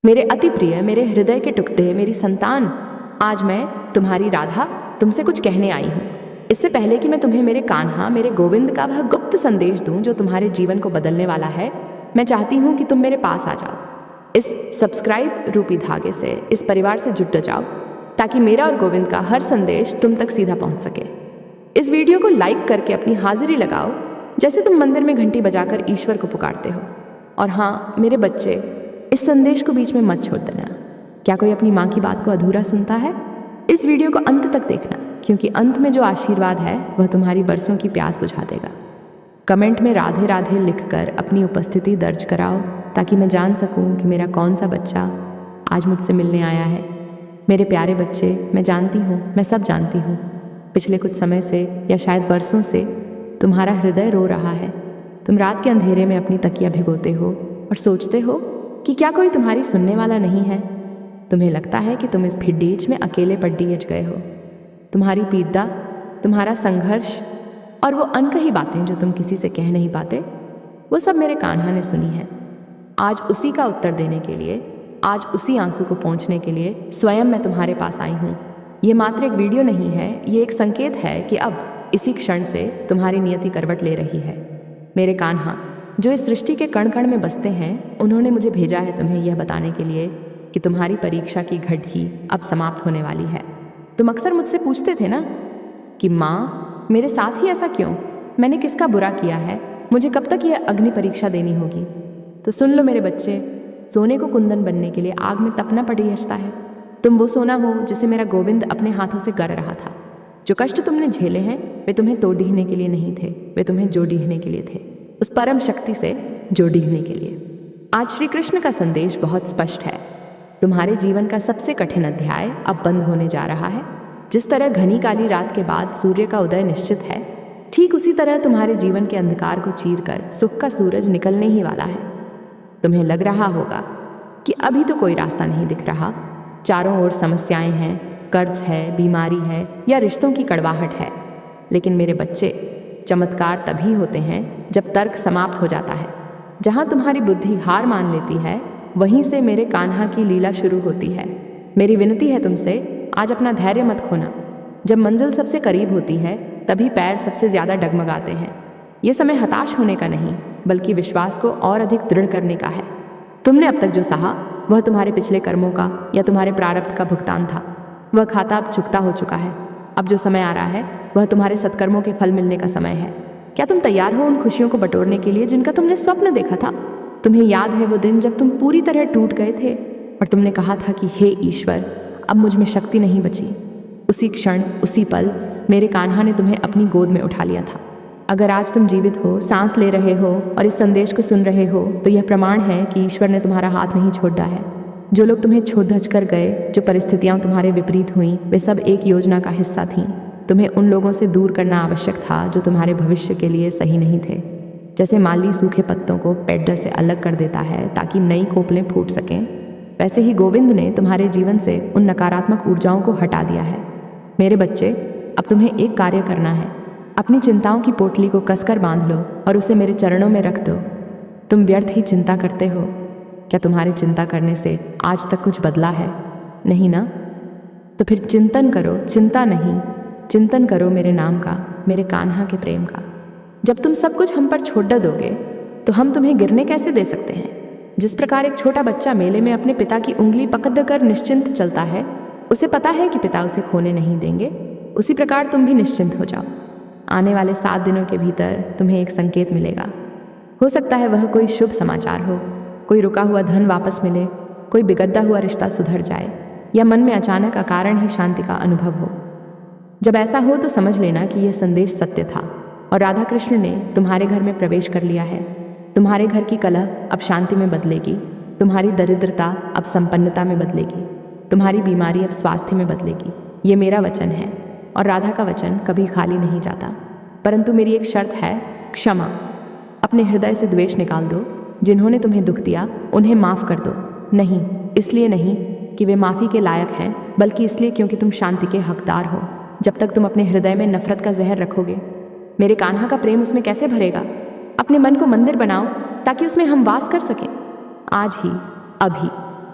मेरे अति प्रिय, मेरे हृदय के टुकड़े, मेरी संतान, आज मैं तुम्हारी राधा तुमसे कुछ कहने आई हूँ। इससे पहले कि मैं तुम्हें मेरे कान्हा, मेरे गोविंद का वह गुप्त संदेश दूं जो तुम्हारे जीवन को बदलने वाला है, मैं चाहती हूँ कि तुम मेरे पास आ जाओ। इस सब्सक्राइब रूपी धागे से इस परिवार से जुट जाओ ताकि मेरा और गोविंद का हर संदेश तुम तक सीधा पहुँच सके। इस वीडियो को लाइक करके अपनी हाजिरी लगाओ, जैसे तुम मंदिर में घंटी बजाकर ईश्वर को पुकारते हो। और हाँ मेरे बच्चे, इस संदेश को बीच में मत छोड़ देना। क्या कोई अपनी माँ की बात को अधूरा सुनता है? इस वीडियो को अंत तक देखना, क्योंकि अंत में जो आशीर्वाद है वह तुम्हारी बरसों की प्यास बुझा देगा। कमेंट में राधे राधे लिखकर अपनी उपस्थिति दर्ज कराओ ताकि मैं जान सकूं कि मेरा कौन सा बच्चा आज मुझसे मिलने आया है। मेरे प्यारे बच्चे, मैं जानती हूँ, मैं सब जानती हूँ। पिछले कुछ समय से या शायद बरसों से तुम्हारा हृदय रो रहा है। तुम रात के अंधेरे में अपनी तकिया भिगोते हो और सोचते हो कि क्या कोई तुम्हारी सुनने वाला नहीं है। तुम्हें लगता है कि तुम इस भिड़ीच में अकेले पड्डीएच गए हो। तुम्हारी पीड़ा, तुम्हारा संघर्ष और वो अनकही बातें जो तुम किसी से कह नहीं पाते, वो सब मेरे कान्हा ने सुनी है। आज उसी का उत्तर देने के लिए, आज उसी आंसू को पोंछने के लिए स्वयं मैं तुम्हारे पास आई हूँ। ये मात्र एक वीडियो नहीं है, ये एक संकेत है कि अब इसी क्षण से तुम्हारी नियति करवट ले रही है। मेरे कान्हा जो इस सृष्टि के कण कण में बसते हैं, उन्होंने मुझे भेजा है तुम्हें यह बताने के लिए कि तुम्हारी परीक्षा की घड़ी अब समाप्त होने वाली है। तुम अक्सर मुझसे पूछते थे ना कि माँ मेरे साथ ही ऐसा क्यों, मैंने किसका बुरा किया है, मुझे कब तक यह अग्नि परीक्षा देनी होगी। तो सुन लो मेरे बच्चे, सोने को कुंदन बनने के लिए आग में तपना पड़ता है। तुम वो सोना हो जिसे मेरा गोविंद अपने हाथों से गर रहा था। जो कष्ट तुमने झेले हैं वे तुम्हें तोड़ डीहने के लिए नहीं थे, वे तुम्हें जोड़ डीहने के लिए थे, उस परम शक्ति से जोड़ डीहने के लिए। आज श्री कृष्ण का संदेश बहुत स्पष्ट है। तुम्हारे जीवन का सबसे कठिन अध्याय अब बंद होने जा रहा है। जिस तरह घनी काली रात के बाद सूर्य का उदय निश्चित है, ठीक उसी तरह तुम्हारे जीवन के अंधकार को चीरकर सुख का सूरज निकलने ही वाला है। तुम्हें लग रहा होगा कि अभी तो कोई रास्ता नहीं दिख रहा, चारों ओर समस्याएं हैं, कर्ज है, बीमारी है या रिश्तों की कड़वाहट है। लेकिन मेरे बच्चे, चमत्कार तभी होते हैं जब तर्क समाप्त हो जाता है। जहाँ तुम्हारी बुद्धि हार मान लेती है, वहीं से मेरे कान्हा की लीला शुरू होती है। मेरी विनती है तुमसे, आज अपना धैर्य मत खोना। जब मंजिल सबसे करीब होती है तभी पैर सबसे ज़्यादा डगमगाते हैं। ये समय हताश होने का नहीं, बल्कि विश्वास को और अधिक दृढ़ करने का है। तुमने अब तक जो सहा वह तुम्हारे पिछले कर्मों का या तुम्हारे प्रारब्ध का भुगतान था। वह खाता अब चुकता हो चुका है। अब जो समय आ रहा है वह तुम्हारे सत्कर्मों के फल मिलने का समय है। क्या तुम तैयार हो उन खुशियों को बटोरने के लिए जिनका तुमने स्वप्न देखा था? तुम्हें याद है वो दिन जब तुम पूरी तरह टूट गए थे और तुमने कहा था कि हे ईश्वर, अब मुझ में शक्ति नहीं बची। उसी क्षण, उसी पल मेरे कान्हा ने तुम्हें अपनी गोद में उठा लिया था। अगर आज तुम जीवित हो, सांस ले रहे हो और इस संदेश को सुन रहे हो, तो यह प्रमाण है कि ईश्वर ने तुम्हारा हाथ नहीं छोड़ा है। जो लोग तुम्हें छोड़ धज कर गए, जो परिस्थितियाँ तुम्हारे विपरीत हुईं, वे सब एक योजना का हिस्सा थीं। तुम्हें उन लोगों से दूर करना आवश्यक था जो तुम्हारे भविष्य के लिए सही नहीं थे। जैसे माली सूखे पत्तों को पेड़ से अलग कर देता है ताकि नई कोपलें फूट सकें, वैसे ही गोविंद ने तुम्हारे जीवन से उन नकारात्मक ऊर्जाओं को हटा दिया है। मेरे बच्चे, अब तुम्हें एक कार्य करना है। अपनी चिंताओं की पोटली को कसकर बांध लो और उसे मेरे चरणों में रख दो। तुम व्यर्थ ही चिंता करते हो। क्या तुम्हारे चिंता करने से आज तक कुछ बदला है? नहीं ना? तो फिर चिंतन करो, चिंता नहीं, चिंतन करो मेरे नाम का, मेरे कान्हा के प्रेम का। जब तुम सब कुछ हम पर छोड़ दोगे तो हम तुम्हें गिरने कैसे दे सकते हैं? जिस प्रकार एक छोटा बच्चा मेले में अपने पिता की उंगली पकड़कर निश्चिंत चलता है, उसे पता है कि पिता उसे खोने नहीं देंगे, उसी प्रकार तुम भी निश्चिंत हो जाओ। आने वाले 7 दिनों के भीतर तुम्हें एक संकेत मिलेगा। हो सकता है वह कोई शुभ समाचार हो, कोई रुका हुआ धन वापस मिले, कोई बिगड़ता हुआ रिश्ता सुधर जाए, या मन में अचानक अकारण ही शांति का अनुभव हो। जब ऐसा हो तो समझ लेना कि यह संदेश सत्य था और राधा कृष्ण ने तुम्हारे घर में प्रवेश कर लिया है। तुम्हारे घर की कलह अब शांति में बदलेगी, तुम्हारी दरिद्रता अब संपन्नता में बदलेगी, तुम्हारी बीमारी अब स्वास्थ्य में बदलेगी। ये मेरा वचन है और राधा का वचन कभी खाली नहीं जाता। परंतु मेरी एक शर्त है, क्षमा। अपने हृदय से द्वेष निकाल दो। जिन्होंने तुम्हें दुख दिया उन्हें माफ़ कर दो। नहीं इसलिए नहीं कि वे माफ़ी के लायक हैं, बल्कि इसलिए क्योंकि तुम शांति के हकदार हो। जब तक तुम अपने हृदय में नफरत का जहर रखोगे, मेरे कान्हा का प्रेम उसमें कैसे भरेगा? अपने मन को मंदिर बनाओ ताकि उसमें हम वास कर सकें। आज ही, अभी,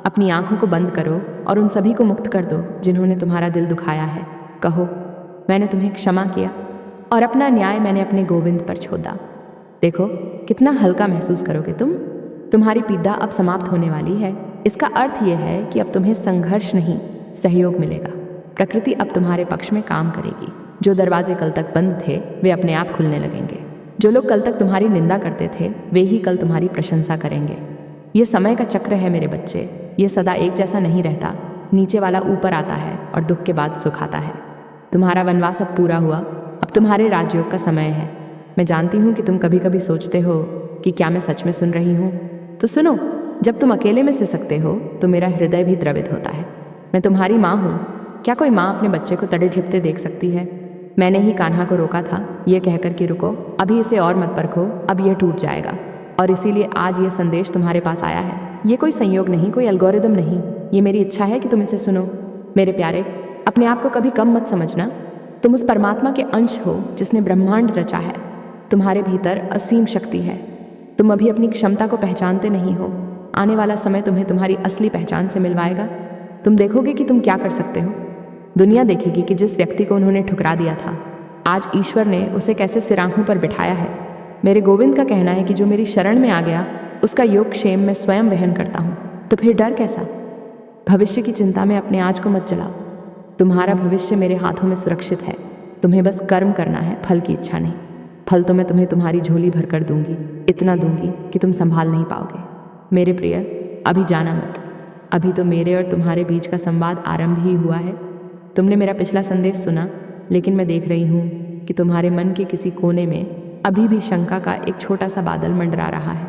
अपनी आंखों को बंद करो और उन सभी को मुक्त कर दो जिन्होंने तुम्हारा दिल दुखाया है। कहो, मैंने तुम्हें क्षमा किया और अपना न्याय मैंने अपने गोविंद पर छोड़ा। देखो कितना हल्का महसूस करोगे तुम। तुम्हारी पीड़ा अब समाप्त होने वाली है। इसका अर्थ यह है कि अब तुम्हें संघर्ष नहीं, सहयोग मिलेगा। प्रकृति अब तुम्हारे पक्ष में काम करेगी। जो दरवाजे कल तक बंद थे वे अपने आप खुलने लगेंगे। जो लोग कल तक तुम्हारी निंदा करते थे वे ही कल तुम्हारी प्रशंसा करेंगे। ये समय का चक्र है मेरे बच्चे, ये सदा एक जैसा नहीं रहता। नीचे वाला ऊपर आता है और दुख के बाद सुख आता है। तुम्हारा वनवास अब पूरा हुआ, अब तुम्हारे राजयोग का समय है। मैं जानती हूँ कि तुम कभी कभी सोचते हो कि क्या मैं सच में सुन रही हूँ। तो सुनो, जब तुम अकेले में सिसकते हो तो मेरा हृदय भी द्रवित होता है। मैं तुम्हारी माँ हूँ। क्या कोई माँ अपने बच्चे को तड़े ठिपते देख सकती है? मैंने ही कान्हा को रोका था, ये कहकर कि रुको, अभी इसे और मत परखो, अब यह टूट जाएगा। और इसीलिए आज ये संदेश तुम्हारे पास आया है। ये कोई संयोग नहीं, कोई एल्गोरिदम नहीं, ये मेरी इच्छा है कि तुम इसे सुनो। मेरे प्यारे, अपने आप को कभी कम मत समझना। तुम उस परमात्मा के अंश हो जिसने ब्रह्मांड रचा है। तुम्हारे भीतर असीम शक्ति है। तुम अभी अपनी क्षमता को पहचानते नहीं हो। आने वाला समय तुम्हें तुम्हारी असली पहचान से मिलवाएगा। तुम देखोगे कि तुम क्या कर सकते हो। दुनिया देखेगी कि जिस व्यक्ति को उन्होंने ठुकरा दिया था, आज ईश्वर ने उसे कैसे सिरांखों पर बिठाया है। मेरे गोविंद का कहना है कि जो मेरी शरण में आ गया उसका योग क्षेम मैं स्वयं वहन करता हूँ। तो फिर डर कैसा? भविष्य की चिंता में अपने आज को मत जलाओ। तुम्हारा भविष्य मेरे हाथों में सुरक्षित है। तुम्हें बस कर्म करना है, फल की इच्छा नहीं। फल तो मैं तुम्हें तुम्हारी झोली भर कर दूंगी, इतना दूंगी कि तुम संभाल नहीं पाओगे। मेरे प्रिय, अभी जाना मत। अभी तो मेरे और तुम्हारे बीच का संवाद आरंभ ही हुआ है। तुमने मेरा पिछला संदेश सुना, लेकिन मैं देख रही हूँ कि तुम्हारे मन के किसी कोने में अभी भी शंका का एक छोटा सा बादल मंडरा रहा है।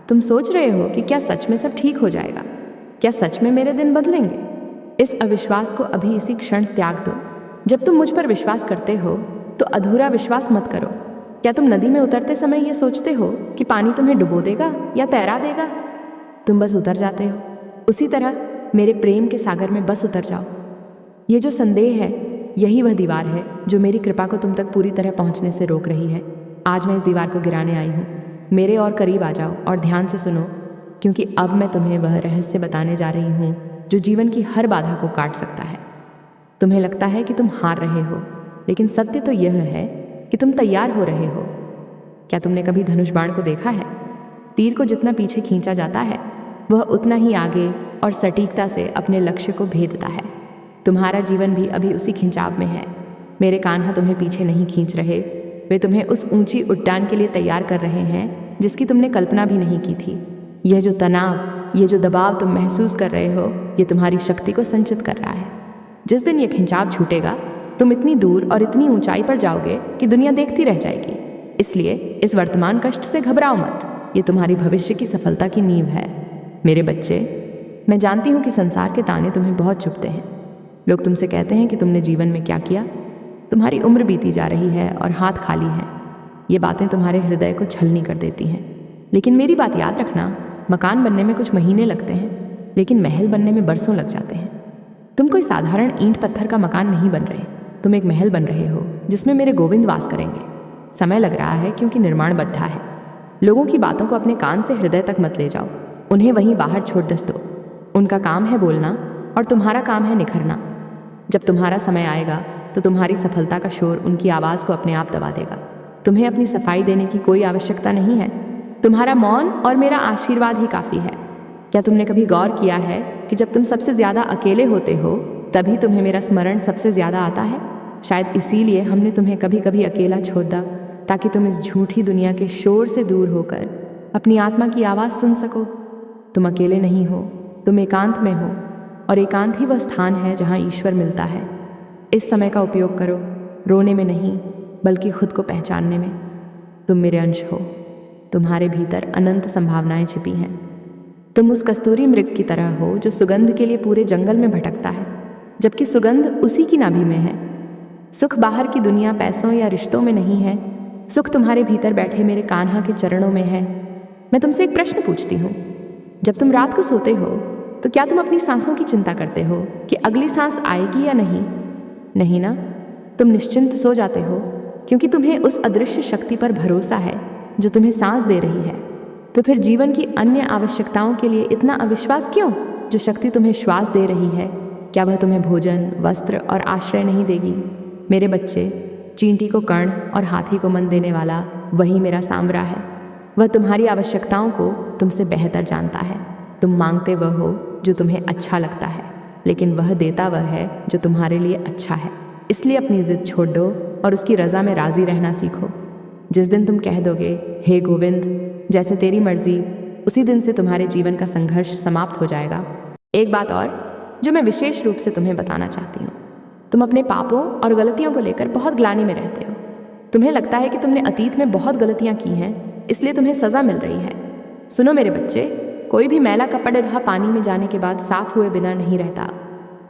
तुम सोच रहे हो कि क्या सच में सब ठीक हो जाएगा? क्या सच में मेरे दिन बदलेंगे? इस अविश्वास को अभी इसी क्षण त्याग दो। जब तुम मुझ पर विश्वास करते हो तो अधूरा विश्वास मत करो। क्या तुम नदी में उतरते समय ये सोचते हो कि पानी तुम्हें डुबो देगा या तैरा देगा? तुम बस उतर जाते हो। उसी तरह मेरे प्रेम के सागर में बस उतर जाओ। ये जो संदेह है, यही वह दीवार है जो मेरी कृपा को तुम तक पूरी तरह पहुंचने से रोक रही है। आज मैं इस दीवार को गिराने आई हूँ। मेरे और करीब आ जाओ और ध्यान से सुनो, क्योंकि अब मैं तुम्हें वह रहस्य बताने जा रही हूँ जो जीवन की हर बाधा को काट सकता है। तुम्हें लगता है कि तुम हार रहे हो, लेकिन सत्य तो यह है कि तुम तैयार हो रहे हो। क्या तुमने कभी धनुष बाण को देखा है? तीर को जितना पीछे खींचा जाता है, वह उतना ही आगे और सटीकता से अपने लक्ष्य को भेदता है। तुम्हारा जीवन भी अभी उसी खिंचाव में है। मेरे कान्हा तुम्हें पीछे नहीं खींच रहे, वे तुम्हें उस ऊंची उड्डान के लिए तैयार कर रहे हैं जिसकी तुमने कल्पना भी नहीं की थी। यह जो तनाव, ये जो दबाव तुम महसूस कर रहे हो, ये तुम्हारी शक्ति को संचित कर रहा है। जिस दिन ये खिंचाव छूटेगा, तुम इतनी दूर और इतनी ऊंचाई पर जाओगे कि दुनिया देखती रह जाएगी। इसलिए इस वर्तमान कष्ट से घबराओ मत। ये तुम्हारी भविष्य की सफलता की नींव है। मेरे बच्चे, मैं जानती हूँ कि संसार के ताने तुम्हें बहुत चुभते हैं। लोग तुमसे कहते हैं कि तुमने जीवन में क्या किया। तुम्हारी उम्र बीती जा रही है और हाथ खाली हैं। ये बातें तुम्हारे हृदय को छलनी कर देती हैं। लेकिन मेरी बात याद रखना, मकान बनने में कुछ महीने लगते हैं, लेकिन महल बनने में बरसों लग जाते हैं। तुम कोई साधारण ईंट पत्थर का मकान नहीं बन रहे, तुम एक महल बन रहे हो जिसमें मेरे गोविंद वास करेंगे। समय लग रहा है क्योंकि निर्माण बढ़ा है। लोगों की बातों को अपने कान से हृदय तक मत ले जाओ, उन्हें वहीं बाहर छोड़ दो। उनका काम है बोलना और तुम्हारा काम है निखरना। जब तुम्हारा समय आएगा तो तुम्हारी सफलता का शोर उनकी आवाज़ को अपने आप दबा देगा। तुम्हें अपनी सफाई देने की कोई आवश्यकता नहीं है। तुम्हारा मौन और मेरा आशीर्वाद ही काफ़ी है। क्या तुमने कभी गौर किया है कि जब तुम सबसे ज़्यादा अकेले होते हो तभी तुम्हें मेरा स्मरण सबसे ज़्यादा आता है? शायद इसीलिए हमने तुम्हें कभी कभी अकेला छोड़ दिया, ताकि तुम इस झूठी दुनिया के शोर से दूर होकर अपनी आत्मा की आवाज़ सुन सको। तुम अकेले नहीं हो, तुम एकांत में हो, और एकांत ही वह स्थान है जहाँ ईश्वर मिलता है। इस समय का उपयोग करो, रोने में नहीं बल्कि खुद को पहचानने में। तुम मेरे अंश हो, तुम्हारे भीतर अनंत संभावनाएं छिपी हैं। तुम उस कस्तूरी मृग की तरह हो जो सुगंध के लिए पूरे जंगल में भटकता है, जबकि सुगंध उसी की नाभि में है। सुख बाहर की दुनिया, पैसों या रिश्तों में नहीं है। सुख तुम्हारे भीतर बैठे मेरे कान्हा के चरणों में है। मैं तुमसे एक प्रश्न पूछती हूँ, जब तुम रात को सोते हो तो क्या तुम अपनी सांसों की चिंता करते हो कि अगली सांस आएगी या नहीं? नहीं ना? तुम निश्चिंत सो जाते हो क्योंकि तुम्हें उस अदृश्य शक्ति पर भरोसा है जो तुम्हें सांस दे रही है। तो फिर जीवन की अन्य आवश्यकताओं के लिए इतना अविश्वास क्यों? जो शक्ति तुम्हें श्वास दे रही है, क्या वह तुम्हें भोजन, वस्त्र और आश्रय नहीं देगी? मेरे बच्चे, चींटी को कर्ण और हाथी को मन देने वाला वही मेरा सांवरा है। वह तुम्हारी आवश्यकताओं को तुमसे बेहतर जानता है। तुम मांगते वह हो जो तुम्हें अच्छा लगता है, लेकिन वह देता वह है जो तुम्हारे लिए अच्छा है। इसलिए अपनी जिद छोड़ दो और उसकी रज़ा में राज़ी रहना सीखो। जिस दिन तुम कह दोगे, हे गोविंद, जैसे तेरी मर्जी, उसी दिन से तुम्हारे जीवन का संघर्ष समाप्त हो जाएगा। एक बात और जो मैं विशेष रूप से तुम्हें बताना चाहती हूँ, तुम अपने पापों और गलतियों को लेकर बहुत ग्लानि में रहते हो। तुम्हें लगता है कि तुमने अतीत में बहुत गलतियाँ की हैं, इसलिए तुम्हें सज़ा मिल रही है। सुनो मेरे बच्चे, कोई भी मैला कपड़ा पानी में जाने के बाद साफ हुए बिना नहीं रहता।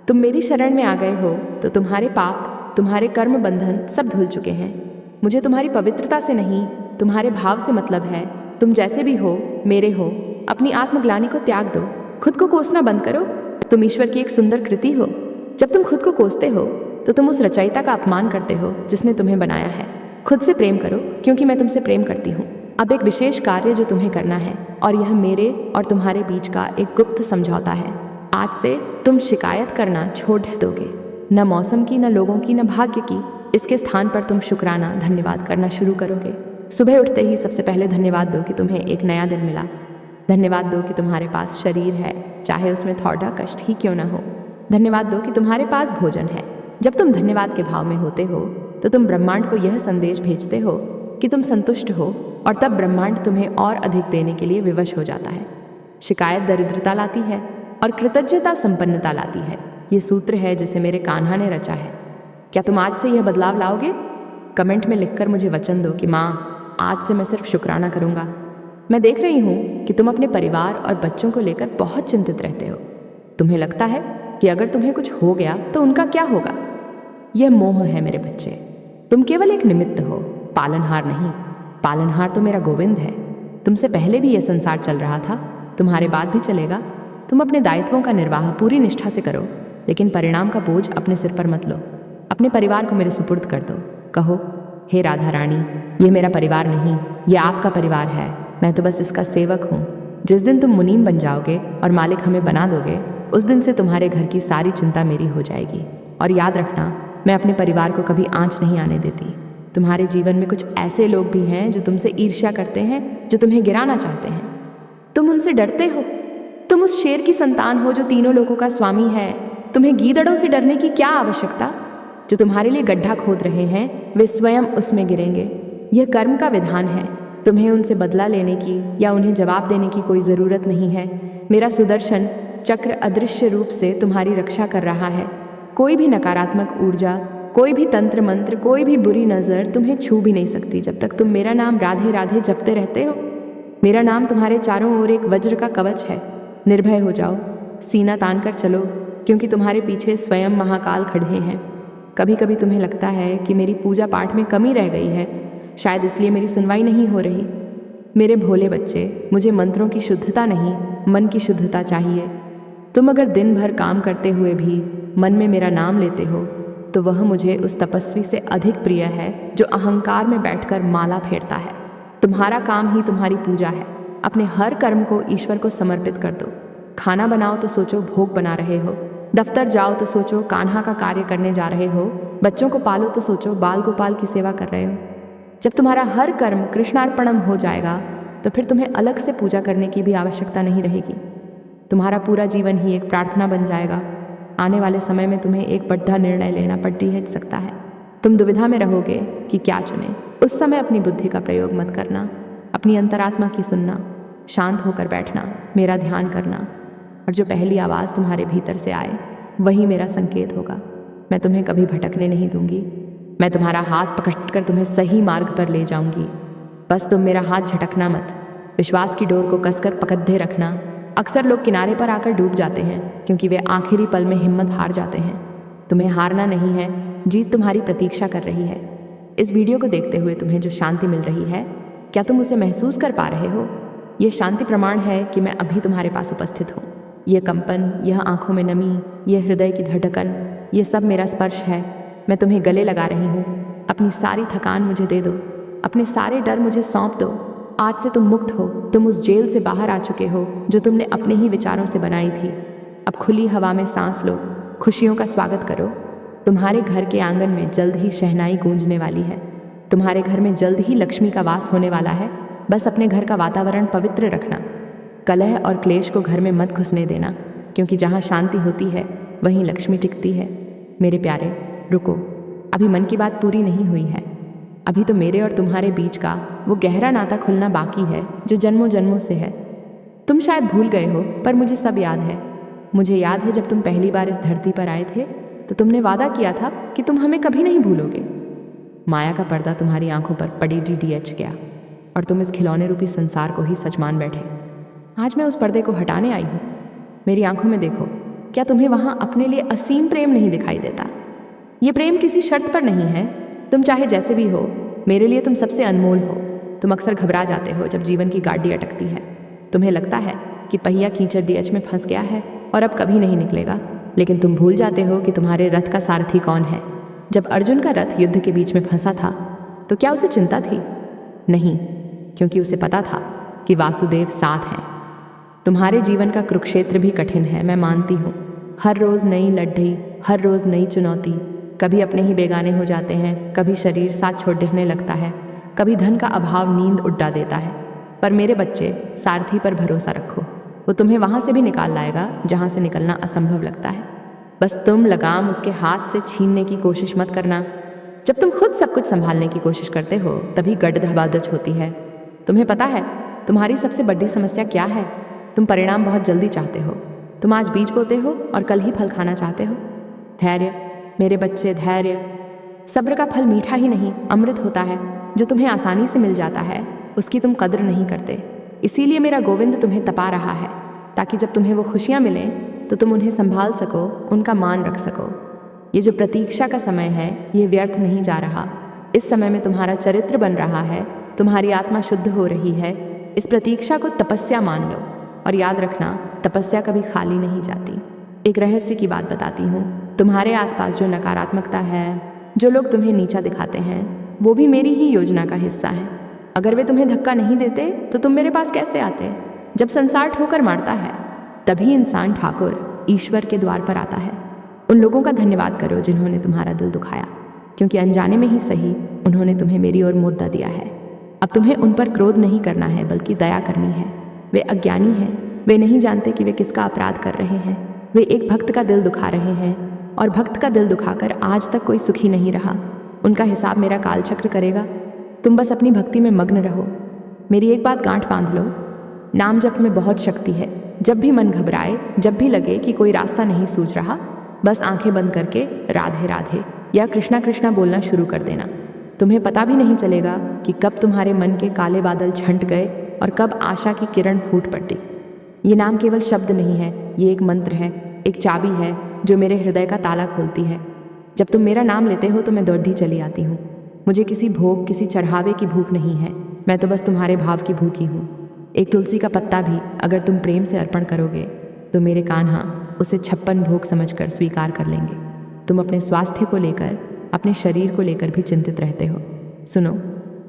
तुम मेरी शरण में आ गए हो तो तुम्हारे पाप, तुम्हारे कर्म बंधन सब धुल चुके हैं। मुझे तुम्हारी पवित्रता से नहीं, तुम्हारे भाव से मतलब है। तुम जैसे भी हो, मेरे हो। अपनी आत्मग्लानि को त्याग दो, खुद को कोसना बंद करो। तुम ईश्वर की एक सुंदर कृति हो। जब तुम खुद को कोसते हो तो तुम उस रचयिता का अपमान करते हो जिसने तुम्हें बनाया है। खुद से प्रेम करो, क्योंकि मैं तुमसे प्रेम करती हूँ। अब एक विशेष कार्य जो तुम्हें करना है, और यह मेरे और तुम्हारे बीच का एक गुप्त समझौता है। आज से तुम शिकायत करना छोड़ दोगे, न मौसम की, न लोगों की, न भाग्य की। इसके स्थान पर तुम शुक्राना, धन्यवाद करना शुरू करोगे। सुबह उठते ही सबसे पहले धन्यवाद दो कि तुम्हें एक नया दिन मिला। धन्यवाद दो कि तुम्हारे पास शरीर है, चाहे उसमें थोड़ा कष्ट ही क्यों न हो। धन्यवाद दो कि तुम्हारे पास भोजन है। जब तुम धन्यवाद के भाव में होते हो तो तुम ब्रह्मांड को यह संदेश भेजते हो कि तुम संतुष्ट हो, और तब ब्रह्मांड तुम्हें और अधिक देने के लिए विवश हो जाता है। शिकायत दरिद्रता लाती है और कृतज्ञता संपन्नता लाती है। ये सूत्र है जिसे मेरे कान्हा ने रचा है। क्या तुम आज से यह बदलाव लाओगे? कमेंट में लिखकर मुझे वचन दो कि माँ, आज से मैं सिर्फ शुक्राना करूँगा। मैं देख रही हूँ कि तुम अपने परिवार और बच्चों को लेकर बहुत चिंतित रहते हो। तुम्हें लगता है कि अगर तुम्हें कुछ हो गया तो उनका क्या होगा। यह मोह है मेरे बच्चे। तुम केवल एक निमित्त हो, पालनहार नहीं। पालनहार तो मेरा गोविंद है। तुमसे पहले भी यह संसार चल रहा था, तुम्हारे बाद भी चलेगा। तुम अपने दायित्वों का निर्वाह पूरी निष्ठा से करो, लेकिन परिणाम का बोझ अपने सिर पर मत लो। अपने परिवार को मेरे सुपुर्द कर दो। कहो, हे राधा रानी, यह मेरा परिवार नहीं, यह आपका परिवार है। मैं तो बस इसका सेवक हूँ। जिस दिन तुम मुनीम बन जाओगे और मालिक हमें बना दोगे, उस दिन से तुम्हारे घर की सारी चिंता मेरी हो जाएगी। और याद रखना, मैं अपने परिवार को कभी आंच नहीं आने देती। तुम्हारे जीवन में कुछ ऐसे लोग भी हैं जो तुमसे ईर्ष्या करते हैं, जो तुम्हें गिराना चाहते हैं। तुम उनसे डरते हो। तुम उस शेर की संतान हो जो तीनों लोगों का स्वामी है। तुम्हें गीदड़ों से डरने की क्या आवश्यकता? जो तुम्हारे लिए गड्ढा खोद रहे हैं, वे स्वयं उसमें गिरेंगे। यह कर्म का विधान है। तुम्हें उनसे बदला लेने की या उन्हें जवाब देने की कोई ज़रूरत नहीं है। मेरा सुदर्शन चक्र अदृश्य रूप से तुम्हारी रक्षा कर रहा है। कोई भी नकारात्मक ऊर्जा, कोई भी तंत्र मंत्र, कोई भी बुरी नज़र तुम्हें छू भी नहीं सकती जब तक तुम मेरा नाम राधे राधे जपते रहते हो। मेरा नाम तुम्हारे चारों ओर एक वज्र का कवच है। निर्भय हो जाओ, सीना तान कर चलो, क्योंकि तुम्हारे पीछे स्वयं महाकाल खड़े हैं। कभी कभी तुम्हें लगता है कि मेरी पूजा पाठ में कमी रह गई है, शायद इसलिए मेरी सुनवाई नहीं हो रही। मेरे भोले बच्चे, मुझे मंत्रों की शुद्धता नहीं, मन की शुद्धता चाहिए। तुम अगर दिन भर काम करते हुए भी मन में मेरा नाम लेते हो, तो वह मुझे उस तपस्वी से अधिक प्रिय है जो अहंकार में बैठकर माला फेरता है। तुम्हारा काम ही तुम्हारी पूजा है। अपने हर कर्म को ईश्वर को समर्पित कर दो। खाना बनाओ तो सोचो भोग बना रहे हो। दफ्तर जाओ तो सोचो कान्हा का कार्य करने जा रहे हो। बच्चों को पालो तो सोचो बाल गोपाल की सेवा कर रहे हो। जब तुम्हारा हर कर्म कृष्णार्पणम हो जाएगा, तो फिर तुम्हें अलग से पूजा करने की भी आवश्यकता नहीं रहेगी। तुम्हारा पूरा जीवन ही एक प्रार्थना बन जाएगा। आने वाले समय में तुम्हें एक बड़ा निर्णय लेना पड़ती है सकता है। तुम दुविधा में रहोगे कि क्या चुने। उस समय अपनी बुद्धि का प्रयोग मत करना। अपनी अंतरात्मा की सुनना, शांत होकर बैठना, मेरा ध्यान करना, और जो पहली आवाज़ तुम्हारे भीतर से आए वही मेरा संकेत होगा। मैं तुम्हें कभी भटकने नहीं दूंगी। मैं तुम्हारा हाथ पकड़कर तुम्हें सही मार्ग पर ले जाऊंगी। बस तुम मेरा हाथ झटकना मत। विश्वास की डोर को कसकर पकड़े रखना। अक्सर लोग किनारे पर आकर डूब जाते हैं क्योंकि वे आखिरी पल में हिम्मत हार जाते हैं। तुम्हें हारना नहीं है, जीत तुम्हारी प्रतीक्षा कर रही है। इस वीडियो को देखते हुए तुम्हें जो शांति मिल रही है, क्या तुम उसे महसूस कर पा रहे हो? यह शांति प्रमाण है कि मैं अभी तुम्हारे पास उपस्थित हूँ। यह कंपन, यह आंखों में नमी, यह हृदय की धड़कन, यह सब मेरा स्पर्श है। मैं तुम्हें गले लगा रही हूँ। अपनी सारी थकान मुझे दे दो, अपने सारे डर मुझे सौंप दो। आज से तुम मुक्त हो। तुम उस जेल से बाहर आ चुके हो जो तुमने अपने ही विचारों से बनाई थी। अब खुली हवा में सांस लो, खुशियों का स्वागत करो। तुम्हारे घर के आंगन में जल्द ही शहनाई गूंजने वाली है। तुम्हारे घर में जल्द ही लक्ष्मी का वास होने वाला है। बस अपने घर का वातावरण पवित्र रखना। कलह और क्लेश को घर में मत घुसने देना, क्योंकि जहाँ शांति होती है वहीं लक्ष्मी टिकती है। मेरे प्यारे, रुको, अभी मन की बात पूरी नहीं हुई है। अभी तो मेरे और तुम्हारे बीच का वो गहरा नाता खुलना बाकी है जो जन्मों जन्मों से है। तुम शायद भूल गए हो, पर मुझे सब याद है। मुझे याद है जब तुम पहली बार इस धरती पर आए थे तो तुमने वादा किया था कि तुम हमें कभी नहीं भूलोगे। माया का पर्दा तुम्हारी आंखों पर पड़ी DDH गया और तुम इस खिलौने रूपी संसार को ही सच मान बैठे। आज मैं उस पर्दे को हटाने आई हूँ। मेरी आंखों में देखो, क्या तुम्हें वहाँ अपने लिए असीम प्रेम नहीं दिखाई देता? ये प्रेम किसी शर्त पर नहीं है। तुम चाहे जैसे भी हो, मेरे लिए तुम सबसे अनमोल हो। तुम अक्सर घबरा जाते हो जब जीवन की गाड़ी अटकती है। तुम्हें लगता है कि पहिया कीचड़ DH में फंस गया है और अब कभी नहीं निकलेगा, लेकिन तुम भूल जाते हो कि तुम्हारे रथ का सारथी कौन है। जब अर्जुन का रथ युद्ध के बीच में फंसा था तो क्या उसे चिंता थी? नहीं, क्योंकि उसे पता था कि वासुदेव साथ हैं। तुम्हारे जीवन का कुरुक्षेत्र भी कठिन है, मैं मानती हूँ। हर रोज़ नई लड़ाई, हर रोज़ नई चुनौती। कभी अपने ही बेगाने हो जाते हैं, कभी शरीर साथ छोड़ने लगता है, कभी धन का अभाव नींद उड़ा देता है। पर मेरे बच्चे, सारथी पर भरोसा रखो। वो तुम्हें वहाँ से भी निकाल लाएगा जहाँ से निकलना असंभव लगता है। बस तुम लगाम उसके हाथ से छीनने की कोशिश मत करना। जब तुम खुद सब कुछ संभालने की कोशिश करते हो तभी गड़बड़ होती है। तुम्हें पता है तुम्हारी सबसे बड़ी समस्या क्या है? तुम परिणाम बहुत जल्दी चाहते हो। तुम आज बीज बोते हो और कल ही फल खाना चाहते हो। धैर्य मेरे बच्चे, धैर्य। सब्र का फल मीठा ही नहीं, अमृत होता है। जो तुम्हें आसानी से मिल जाता है उसकी तुम कद्र नहीं करते। इसीलिए मेरा गोविंद तुम्हें तपा रहा है, ताकि जब तुम्हें वो खुशियाँ मिलें तो तुम उन्हें संभाल सको, उनका मान रख सको। ये जो प्रतीक्षा का समय है ये व्यर्थ नहीं जा रहा। इस समय में तुम्हारा चरित्र बन रहा है, तुम्हारी आत्मा शुद्ध हो रही है। इस प्रतीक्षा को तपस्या मान लो और याद रखना, तपस्या कभी खाली नहीं जाती। एक रहस्य की बात बताती हूँ। तुम्हारे आसपास जो नकारात्मकता है, जो लोग तुम्हें नीचा दिखाते हैं, वो भी मेरी ही योजना का हिस्सा है। अगर वे तुम्हें धक्का नहीं देते तो तुम मेरे पास कैसे आते? जब संसार ठोकर मारता है तभी इंसान ठाकुर ईश्वर के द्वार पर आता है। उन लोगों का धन्यवाद करो जिन्होंने तुम्हारा दिल दुखाया, क्योंकि अनजाने में ही सही उन्होंने तुम्हें मेरी ओर मुद्दा दिया है। अब तुम्हें उन पर क्रोध नहीं करना है, बल्कि दया करनी है। वे अज्ञानी हैं, वे नहीं जानते कि वे किसका अपराध कर रहे हैं। वे एक भक्त का दिल दुखा रहे हैं और भक्त का दिल दुखाकर आज तक कोई सुखी नहीं रहा। उनका हिसाब मेरा कालचक्र करेगा। तुम बस अपनी भक्ति में मग्न रहो। मेरी एक बात गांठ बांध लो, नाम जप में बहुत शक्ति है। जब भी मन घबराए, जब भी लगे कि कोई रास्ता नहीं सूझ रहा, बस आंखें बंद करके राधे राधे या कृष्णा कृष्णा बोलना शुरू कर देना। तुम्हें पता भी नहीं चलेगा कि कब तुम्हारे मन के काले बादल छंट गए और कब आशा की किरण फूट पड़ी। ये नाम केवल शब्द नहीं है, ये एक मंत्र है, एक चाबी है जो मेरे हृदय का ताला खोलती है। जब तुम मेरा नाम लेते हो तो मैं दौड़ती चली आती हूँ। मुझे किसी भोग, किसी चढ़ावे की भूख नहीं है। मैं तो बस तुम्हारे भाव की भूखी हूँ। एक तुलसी का पत्ता भी अगर तुम प्रेम से अर्पण करोगे तो मेरे कान्हा उसे 56 भोग समझकर स्वीकार कर लेंगे। तुम अपने स्वास्थ्य को लेकर, अपने शरीर को लेकर भी चिंतित रहते हो। सुनो,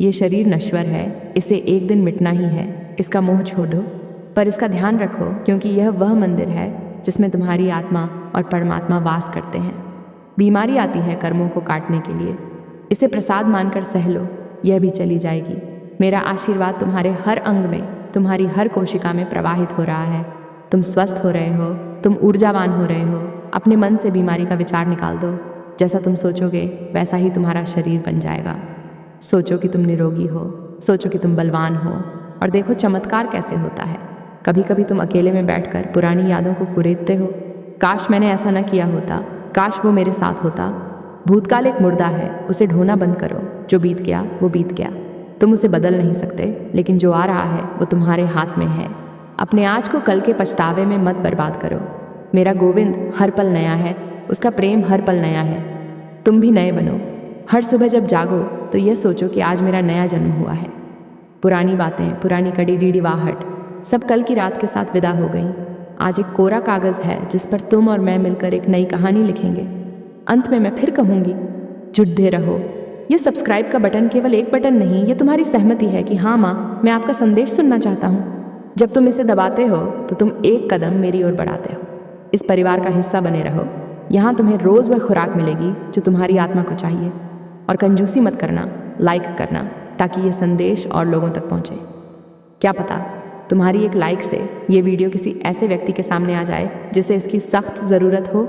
ये शरीर नश्वर है, इसे एक दिन मिटना ही है। इसका मोह छोड़ो, पर इसका ध्यान रखो, क्योंकि यह वह मंदिर है जिसमें तुम्हारी आत्मा और परमात्मा वास करते हैं। बीमारी आती है कर्मों को काटने के लिए, इसे प्रसाद मानकर सह लो, यह भी चली जाएगी। मेरा आशीर्वाद तुम्हारे हर अंग में, तुम्हारी हर कोशिका में प्रवाहित हो रहा है। तुम स्वस्थ हो रहे हो, तुम ऊर्जावान हो रहे हो। अपने मन से बीमारी का विचार निकाल दो। जैसा तुम सोचोगे वैसा ही तुम्हारा शरीर बन जाएगा। सोचो कि तुम निरोगी हो, सोचो कि तुम बलवान हो, और देखो चमत्कार कैसे होता है। कभी कभी तुम अकेले में बैठकर पुरानी यादों को कुरेदते हो। काश मैंने ऐसा न किया होता, काश वो मेरे साथ होता। भूतकाल एक मुर्दा है, उसे ढोना बंद करो। जो बीत गया वो बीत गया, तुम उसे बदल नहीं सकते, लेकिन जो आ रहा है वो तुम्हारे हाथ में है। अपने आज को कल के पछतावे में मत बर्बाद करो। मेरा गोविंद हर पल नया है, उसका प्रेम हर पल नया है। तुम भी नए बनो। हर सुबह जब जागो तो यह सोचो कि आज मेरा नया जन्म हुआ है। पुरानी बातें, पुरानी कड़ी डीडीवाहट सब कल की रात के साथ विदा हो गई। आज एक कोरा कागज़ है जिस पर तुम और मैं मिलकर एक नई कहानी लिखेंगे। अंत में मैं फिर कहूँगी, जुड़ते रहो। ये सब्सक्राइब का बटन केवल एक बटन नहीं, ये तुम्हारी सहमति है कि हाँ माँ, मैं आपका संदेश सुनना चाहता हूँ। जब तुम इसे दबाते हो तो तुम एक कदम मेरी ओर बढ़ाते हो। इस परिवार का हिस्सा बने रहो। यहाँ तुम्हें रोज़ वह खुराक मिलेगी जो तुम्हारी आत्मा को चाहिए। और कंजूसी मत करना, लाइक करना, ताकि ये संदेश और लोगों तक पहुँचे। क्या पता तुम्हारी एक लाइक से ये वीडियो किसी ऐसे व्यक्ति के सामने आ जाए जिसे इसकी सख्त ज़रूरत हो।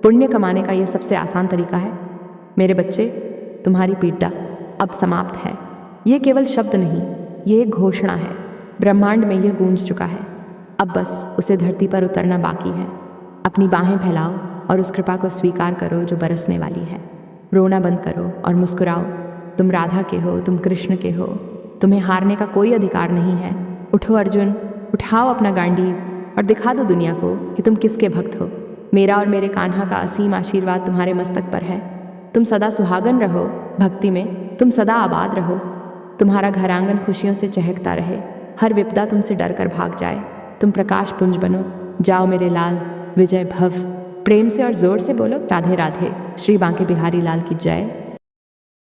पुण्य कमाने का यह सबसे आसान तरीका है। मेरे बच्चे, तुम्हारी पीड़ा अब समाप्त है। ये केवल शब्द नहीं, ये एक घोषणा है। ब्रह्मांड में यह गूंज चुका है। अब बस उसे धरती पर उतरना बाकी है। अपनी बाहें फैलाओ और उस कृपा को स्वीकार करो जो बरसने वाली है। रोना बंद करो और मुस्कुराओ। तुम राधा के हो, तुम कृष्ण के हो। तुम्हें हारने का कोई अधिकार नहीं है। उठो अर्जुन, उठाओ अपना गांडीव और दिखा दो दुनिया को कि तुम किसके भक्त हो। मेरा और मेरे कान्हा का असीम आशीर्वाद तुम्हारे मस्तक पर है। तुम सदा सुहागन रहो भक्ति में, तुम सदा आबाद रहो। तुम्हारा घर आंगन खुशियों से चहकता रहे। हर विपदा तुमसे डर कर भाग जाए। तुम प्रकाश पुंज बनो। जाओ मेरे लाल, विजय भव। प्रेम से और जोर से बोलो राधे राधे। श्री बांके बिहारी लाल की जय।